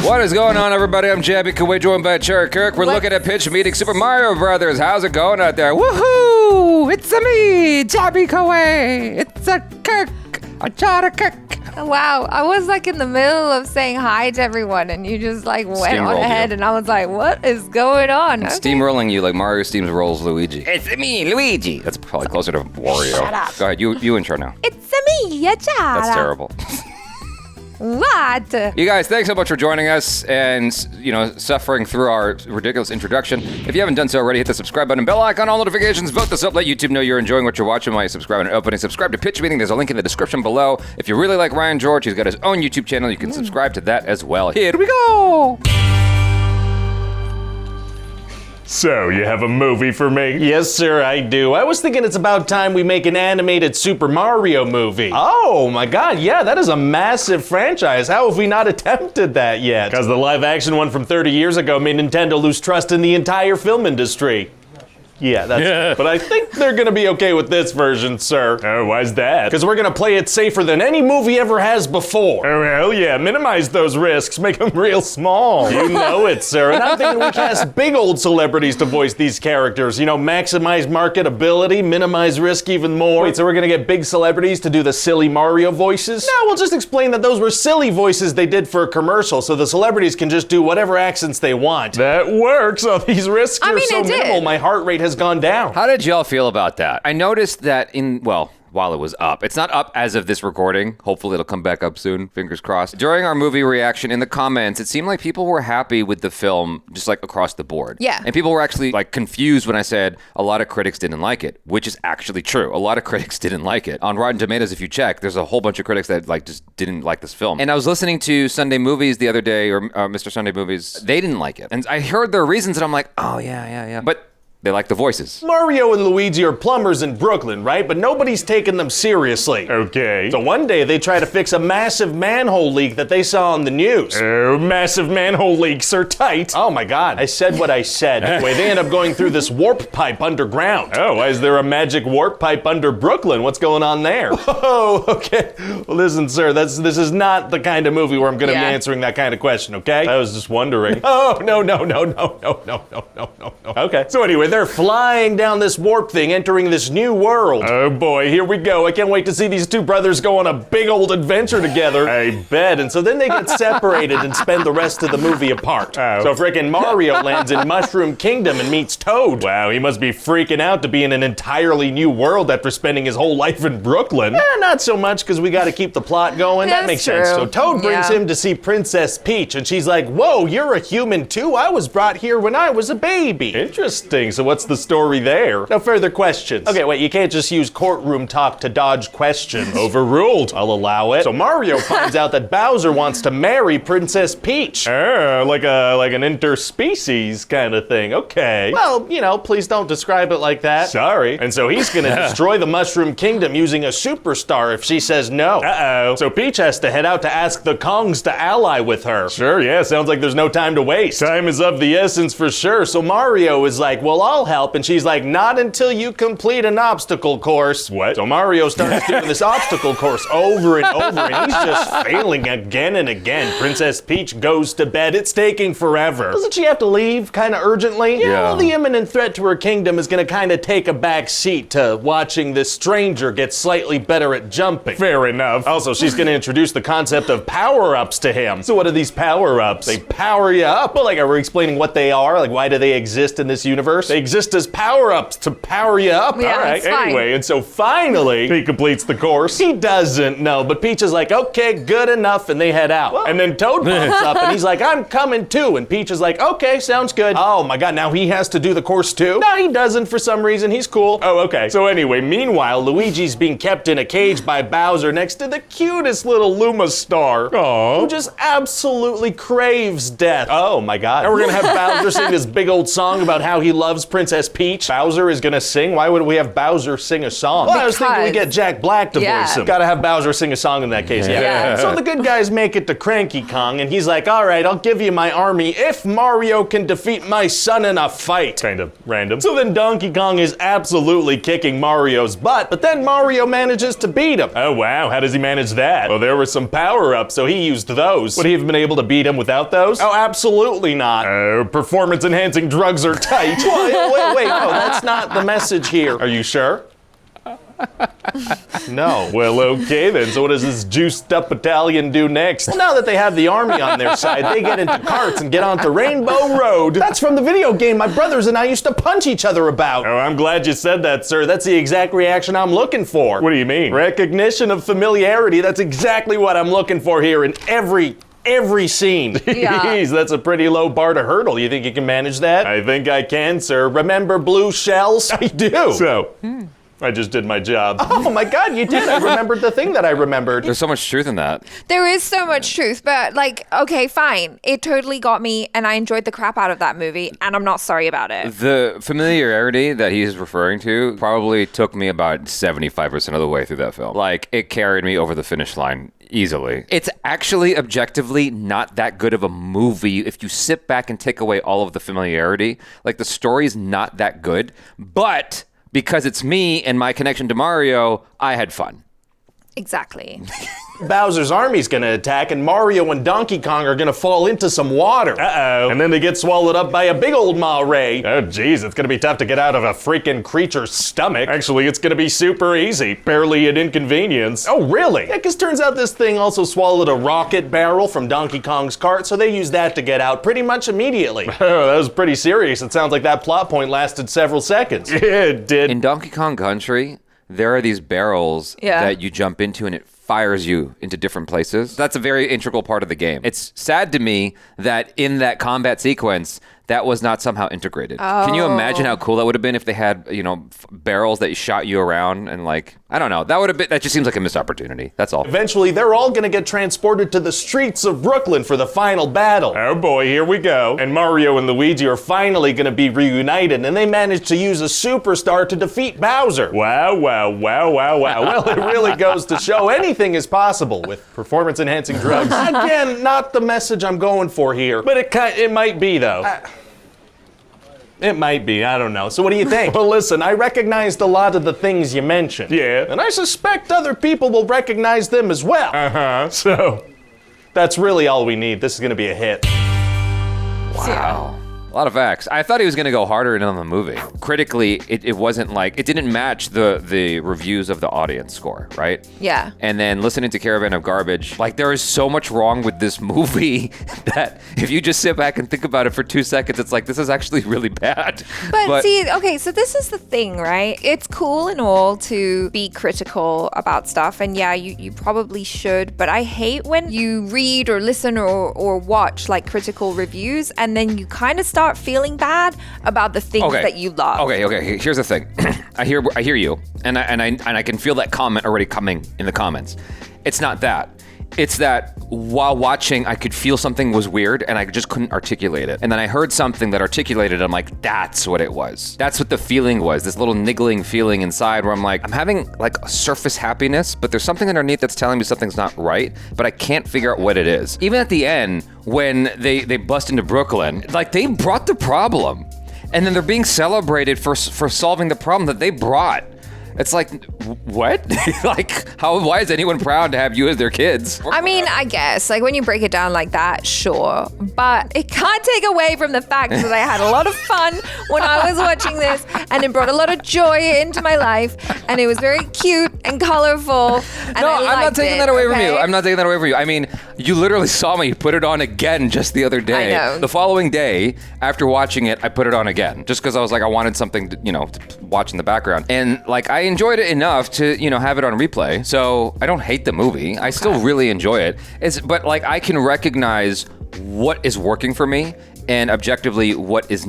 What is going on, everybody? I'm Jaby Achara, joined by Achara Kirk. We're looking at pitch meeting Super Mario Brothers. How's it going out there? Woohoo! It's me, Jaby Achara. It's a Kirk, Achara Kirk. Wow, I was like in the middle of saying hi to everyone, and you just like went on Steamrolled ahead, you. and I was like, "What is going on?" Okay. Steamrolling you like Mario steamrolls Luigi. It's me, Luigi. That's probably closer to Wario. Shut up. Go ahead, you intro now. It's me, Achara. That's terrible. What? You guys, thanks so much for joining us and, suffering through our ridiculous introduction. If you haven't done so already, hit the subscribe button, bell icon, all notifications, vote this up, let YouTube know you're enjoying what you're watching while you subscribe and opening. Subscribe to Pitch Meeting. There's a link in the description below. If you really like Ryan George, he's got his own YouTube channel. You can subscribe to that as well. Here we go. So, you have a movie for me? Yes, sir, I do. I was thinking it's about time we make an animated Super Mario movie. Oh my god, yeah, that is a massive franchise. How have we not attempted that yet? Because the live action one from 30 years ago made Nintendo lose trust in the entire film industry. Yeah, that's but I think they're gonna be okay with this version, sir. Oh, why's that? Because we're gonna play it safer than any movie ever has before. Oh, hell yeah, minimize those risks, make them real small. You know it, sir. And I'm thinking we cast big old celebrities to voice these characters. Maximize marketability, minimize risk even more. Wait, so we're gonna get big celebrities to do the silly Mario voices? No, we'll just explain that those were silly voices they did for a commercial, so the celebrities can just do whatever accents they want. That works. All these risks I are mean, so it did. Minimal, my heart rate has gone down. How did y'all feel about that? I noticed that while it was up. It's not up as of this recording. Hopefully it'll come back up soon. Fingers crossed. During our movie reaction in the comments, it seemed like people were happy with the film just like across the board. Yeah. And people were actually like confused when I said a lot of critics didn't like it, which is actually true. A lot of critics didn't like it. On Rotten Tomatoes, if you check, there's a whole bunch of critics that like just didn't like this film. And I was listening to Sunday Movies the other day, or Mr. Sunday Movies. They didn't like it. And I heard their reasons and I'm like, oh yeah. But they like the voices. Mario and Luigi are plumbers in Brooklyn, right? But nobody's taking them seriously. Okay. So one day they try to fix a massive manhole leak that they saw on the news. Oh, massive manhole leaks are tight. Oh my god, I said what I said. Anyway, they end up going through this warp pipe underground. Oh, why is there a magic warp pipe under Brooklyn, what's going on there? Oh, okay. Well, listen, sir, this is not the kind of movie where I'm gonna be answering that kind of question, okay? I was just wondering. Oh, no. Okay. So anyway, they're flying down this warp thing, entering this new world. Oh boy, here we go. I can't wait to see these two brothers go on a big old adventure together. I bet. And so then they get separated and spend the rest of the movie apart. Oh. So frickin' Mario lands in Mushroom Kingdom and meets Toad. Wow, he must be freaking out to be in an Entirely new world after spending his whole life in Brooklyn. Not so much, because we gotta keep the plot going. Yeah, that makes that's sense. true. So Toad brings him to see Princess Peach, and she's like, whoa, you're a human too? I was brought here when I was a baby. Interesting. So what's the story there? No further questions. Okay, wait, you can't just use courtroom talk to dodge questions. Overruled. I'll allow it. So Mario finds out that Bowser wants to marry Princess Peach. Oh, like an interspecies kind of thing. Okay. Well, please don't describe it like that. Sorry. And so he's gonna destroy the Mushroom Kingdom using a superstar if she says no. Uh-oh. So Peach has to head out to ask the Kongs to ally with her. Sure, yeah, sounds like there's no time to waste. Time is of the essence for sure. So Mario is like, well, I'll help. And she's like, not until you complete an obstacle course. What? So Mario starts doing this obstacle course over and over, and he's just failing again and again. Princess Peach goes to bed. It's taking forever. Doesn't she have to leave kind of urgently? Yeah. Well, the imminent threat to her kingdom is going to kind of take a back seat to watching this stranger get slightly better at jumping. Fair enough. Also, she's going to introduce the concept of power-ups to him. So what are these power-ups? They power you up. Well, are we explaining what they are? Like, why do they exist in this universe? They exist as power-ups to power you up. Yeah, All right, it's fine. anyway, and so finally, He completes the course. he doesn't know, but Peach is like, okay, good enough, and they head out. And then Toad pops up, and he's like, I'm coming too, and Peach is like, okay, sounds good. Oh my god, now he has to do the course too? No, he doesn't for some reason, he's cool. Oh, okay. So anyway, meanwhile, Luigi's being kept in a cage by Bowser next to the cutest little Luma star. Aww. Who just absolutely craves death. Oh my god. And we're gonna have Bowser sing this big old song about how he loves Princess Peach. Bowser is gonna sing. Why would we have Bowser sing a song? Well, I was thinking we get Jack Black to voice him. Gotta have Bowser sing a song in that case, yeah. So the good guys make it to Cranky Kong, and he's like, all right, I'll give you my army if Mario can defeat my son in a fight. Kind of random. So then Donkey Kong is absolutely kicking Mario's butt, but then Mario manages to beat him. Oh wow, how does he manage that? Well, there were some power-ups, so he used those. Would he have been able to beat him without those? Oh, absolutely not. Performance-enhancing drugs are tight. Wait, no, that's not the message here. Are you sure? No. Well, okay then. So what does this juiced up battalion do next? Well, now that they have the army on their side, they get into carts and get onto Rainbow Road. That's from the video game my brothers and I used to punch each other about. Oh, I'm glad you said that, sir. That's the exact reaction I'm looking for. What do you mean? Recognition of familiarity. That's exactly what I'm looking for here in every scene. Yeah. Jeez, that's a pretty low bar to hurdle. You think you can manage that? I think I can, sir. Remember blue shells? I do. So, I just did my job. Oh my God, you did. I remembered the thing that I remembered. There's so much truth in that. There is so much truth, but like, okay, fine. It totally got me, and I enjoyed the crap out of that movie, and I'm not sorry about it. The familiarity that he's referring to probably took me about 75% of the way through that film. Like, it carried me over the finish line easily. It's actually objectively not that good of a movie if you sit back and take away all of the familiarity. Like, the story's not that good, but because it's me and my connection to Mario, I had fun. Exactly. Bowser's army's gonna attack, and Mario and Donkey Kong are gonna fall into some water. Uh-oh. And then they get swallowed up by a big old Ma-Ray. Oh, geez, it's gonna be tough to get out of a freaking creature's stomach. Actually, it's gonna be super easy. Barely an inconvenience. Oh, really? Yeah, because turns out this thing also swallowed a rocket barrel from Donkey Kong's cart, so they used that to get out pretty much immediately. Oh, that was pretty serious. It sounds like that plot point lasted several seconds. Yeah, it did. In Donkey Kong Country, there are these barrels that you jump into and it fires you into different places. That's a very integral part of the game. It's sad to me that in that combat sequence, that was not somehow integrated. Oh. Can you imagine how cool that would have been if they had, barrels that shot you around and I don't know. That just seems like a missed opportunity. That's all. Eventually, they're all gonna get transported to the streets of Brooklyn for the final battle. Oh boy, here we go. And Mario and Luigi are finally gonna be reunited, and they manage to use a superstar to defeat Bowser. Wow. Well, it really goes to show anything is possible with performance-enhancing drugs. Again, not the message I'm going for here, but it might be though. It might be, I don't know. So what do you think? Well, listen, I recognized a lot of the things you mentioned. Yeah. And I suspect other people will recognize them as well. Uh-huh. So, that's really all we need. This is gonna be a hit. Wow. A lot of facts. I thought he was going to go harder in on the movie. Critically, it wasn't it didn't match the reviews of the audience score, right? Yeah. And then listening to Caravan of Garbage, there is so much wrong with this movie that if you just sit back and think about it for 2 seconds, it's this is actually really bad. But see, okay, so this is the thing, right? It's cool and all to be critical about stuff, and yeah, you probably should, but I hate when you read or listen or watch critical reviews, and then you kind of start feeling bad about the things that you love. Okay. Here's the thing. I hear you, and I can feel that comment already coming in the comments. It's not that. It's that while watching, I could feel something was weird, and I just couldn't articulate it. And then I heard something that articulated it. I'm like, that's what it was. That's what the feeling was. This little niggling feeling inside where I'm having a surface happiness, but there's something underneath that's telling me something's not right, but I can't figure out what it is. Even at the end, when they bust into Brooklyn, they brought the problem. And then they're being celebrated for solving the problem that they brought. It's what? Why is anyone proud to have you as their kids? I mean, I guess, when you break it down like that, sure. But it can't take away from the fact that I had a lot of fun when I was watching this, and it brought a lot of joy into my life, and it was very cute and colorful. And I'm not taking that away from you. I'm not taking that away from you. I mean, you literally saw me put it on again just the other day. I know. The following day, after watching it, I put it on again, just because I was I wanted something to, to watch in the background. And I enjoyed it enough to, have it on replay. So I don't hate the movie. I still really enjoy it. But I can recognize what is working for me and objectively what is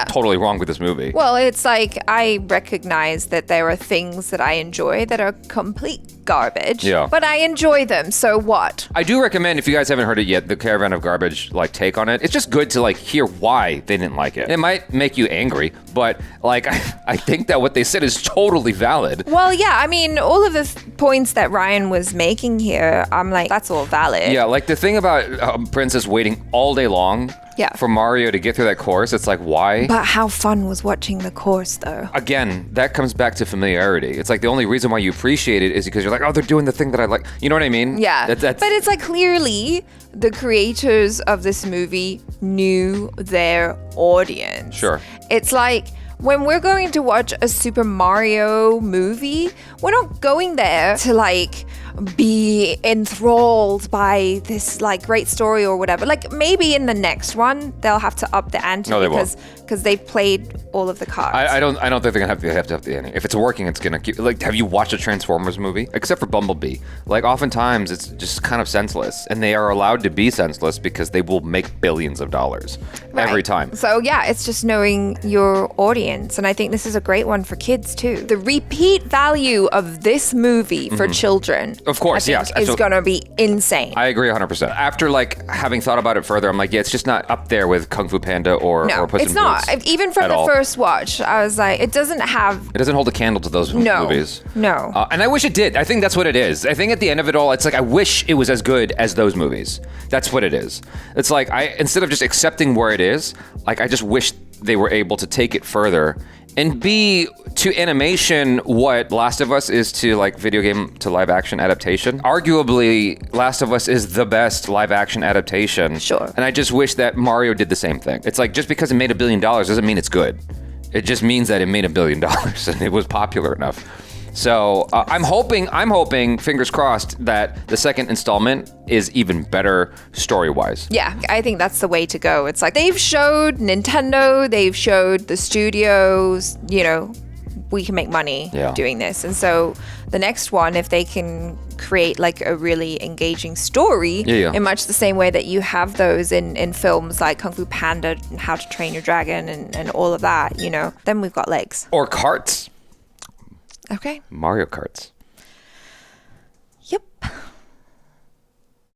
totally wrong with this movie. Well, it's I recognize that there are things that I enjoy that are complete garbage. Yeah. But I enjoy them, so what? I do recommend, if you guys haven't heard it yet, the Caravan of Garbage take on it. It's just good to hear why they didn't like it. It might make you angry, but I think that what they said is totally valid. Well, yeah, I mean, all of the points that Ryan was making here, I'm like, that's all valid. Yeah, the thing about Princess waiting all day long for Mario to get through that course, it's why? But how fun was watching the course, though? Again, that comes back to familiarity. It's the only reason why you appreciate it is because you're oh, they're doing the thing that I like. You know what I mean? Yeah. That's but it's clearly the creators of this movie knew their audience. Sure. It's when we're going to watch a Super Mario movie, we're not going there to be enthralled by this great story or whatever. Maybe in the next one they'll have to up the ante because they've played all of the cards. I don't think they're gonna have to up the ante. If it's working, it's gonna keep. Have you watched a Transformers movie? Except for Bumblebee. Oftentimes it's just kind of senseless, and they are allowed to be senseless because they will make billions of dollars every time. So yeah, it's just knowing your audience, and I think this is a great one for kids too. The repeat value of this movie for children, of course, yes, is gonna be insane. I agree 100%. After having thought about it further, I'm yeah, it's just not up there with Kung Fu Panda or Puss in Boots. It's not. Even from the first watch, I was it doesn't hold a candle to those movies. No. And I wish it did. I think that's what it is. I think at the end of it all, it's I wish it was as good as those movies. That's what it is. It's instead of just accepting where it is, I just wish they were able to take it further and be to animation what Last of Us is to video game to live action adaptation. Arguably, Last of Us is the best live action adaptation. Sure. And I just wish that Mario did the same thing. It's just because it made $1 billion doesn't mean it's good. It just means that it made $1 billion and it was popular enough. So I'm hoping, fingers crossed, that the second installment is even better story-wise. Yeah, I think that's the way to go. It's they've showed Nintendo, they've showed the studios, we can make money doing this. And so the next one, if they can create a really engaging story in much the same way that you have those in films like Kung Fu Panda and How to Train Your Dragon and all of that, then we've got legs. Or karts. Okay. Mario Karts.